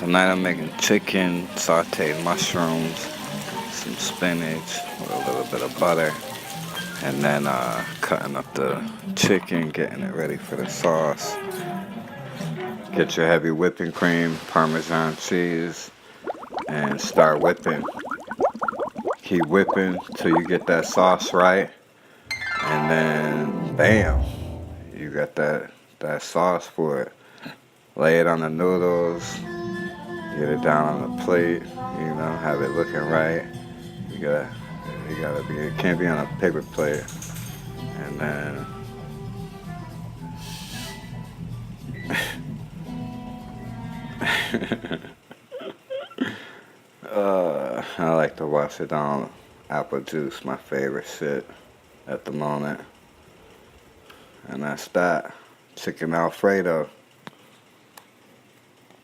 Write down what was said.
Tonight I'm making chicken, sauteed mushrooms, some spinach with a little bit of butter, and then cutting up the chicken, getting it ready for the sauce. Get your heavy whipping cream, Parmesan cheese, and start whipping. Keep whipping till you get that sauce right, and then bam, you got that sauce for it. Lay it on the noodles, get it down on the plate, have it looking right. You gotta be, it can't be on a paper plate. And then I like to wash it down. Apple juice, my favorite shit at the moment. And that's that. Chicken Alfredo.